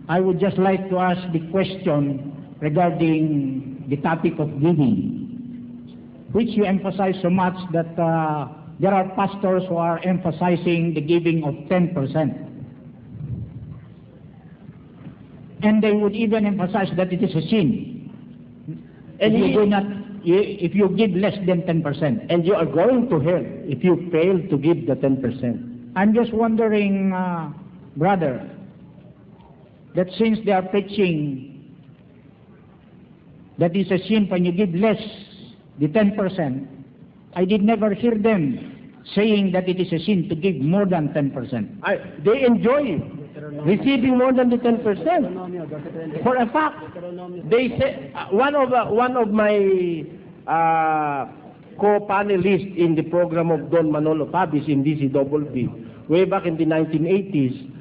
I would just like to ask the question regarding the topic of giving, which you emphasize so much that there are pastors who are emphasizing the giving of 10%. And they would even emphasize that it is a sin. And if you give less than 10%. And you are going to hell if you fail to give the 10%. I'm just wondering, brother, that since they are preaching that it's a sin when you give less the 10%, I did never hear them saying that it is a sin to give more than 10%. They enjoy receiving more than the 10%. For a fact, they say one of my co-panelists in the program of Don Manolo Tabis in DCWB way back in the 1980s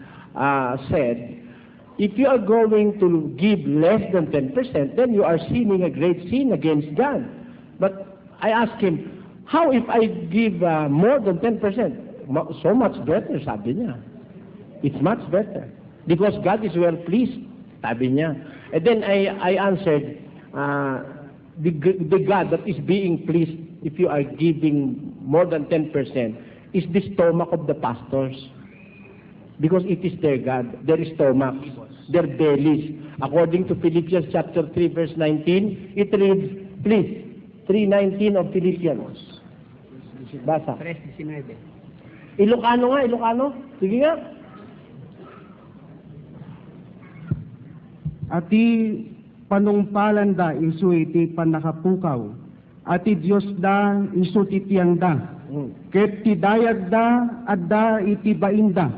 said, if you are going to give less than 10%, then you are sinning a great sin against God. But I asked him, how if I give more than 10%? So much better, sabi niya. It's much better. Because God is well pleased, sabi niya. And then I answered, the God that is being pleased if you are giving more than 10% is the stomach of the pastors. Because it is their God, their stomach, their bellies. According to Philippians chapter 3 verse 19, it reads, please, 3:19 of Philippians. Basa. 3:19. Ilocano nga, Ilocano. Sige nga. Ati panungpalan da isu iti panakapukaw. Ati Diyos da isu titiyan da. Ket ti dayag da adda iti bainda.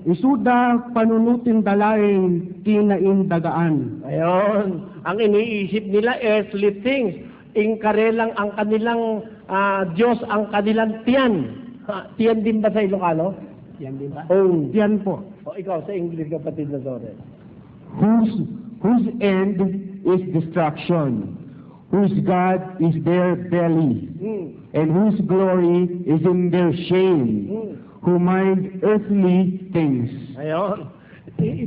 Isuda panunutin dalaing kinaindagaan. Ayon. Ang iniisip nila earthly things. Ingkare lang ang kanilang Diyos, ang kanilang tiyan. Tiyan din ba sa Ilocano? Tiyan din ba? Oh. Tiyan po. O ikaw, sa English kapatid na Zoren. Whose end is destruction, whose God is their belly, and whose glory is in their shame, who mind earthly things. Ayon.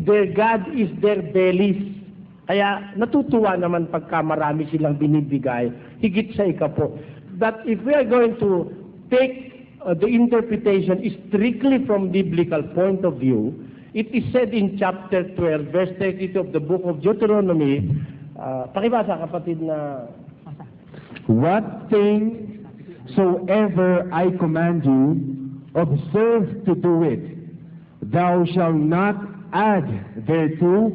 Their God is their bellies. Kaya natutuwa naman pagka marami silang binibigay, higit sa ikapo. But if we are going to take the interpretation strictly from biblical point of view, it is said in chapter 12, verse 32 of the book of Deuteronomy, pakibasa kapatid na, What thing soever I command you, observe to do it. Thou shalt not add thereto,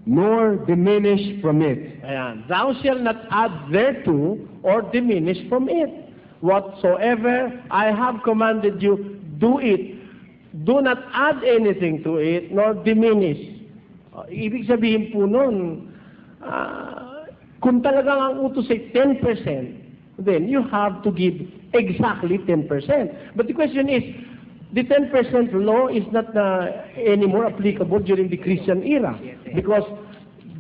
nor diminish from it. Ayan. Thou shalt not add thereto, or diminish from it. Whatsoever I have commanded you, do it. Do not add anything to it, nor diminish. Ibig sabihin po nun, kung talagang ang utos ay 10%, then you have to give exactly 10%. But the question is, the 10% law is not anymore applicable during the Christian era. Because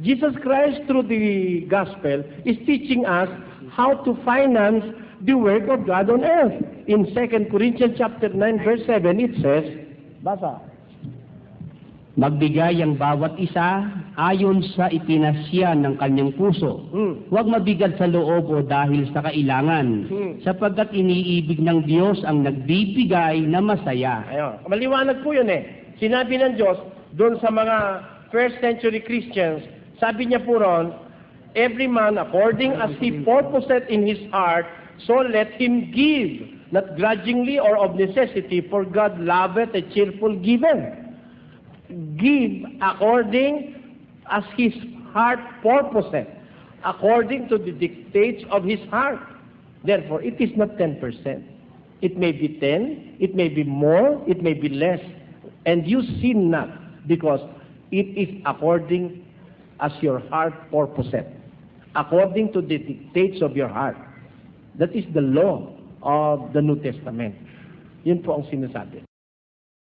Jesus Christ, through the gospel, is teaching us how to finance the work of God on earth. In 2 Corinthians chapter 9, verse 7, it says, basa, magbigay ang bawat isa ayon sa ipinasya ng kanyang puso. Huwag mabigat sa loob o dahil sa kailangan, sapagkat iniibig ng Diyos ang nagbibigay na masaya. Ayun. Maliwanag po yun eh. Sinabi ng Diyos, doon sa mga first century Christians, sabi niya po ron, every man according as he purposeth in his heart, so let him give, not grudgingly or of necessity, for God loveth a cheerful giver. Give according as his heart purposeth, according to the dictates of his heart. Therefore, it is not 10%. It may be 10, it may be more, it may be less. And you sin not, because it is according as your heart purposeth, according to the dictates of your heart. That is the law of the New Testament. Yun po ang sinasabi.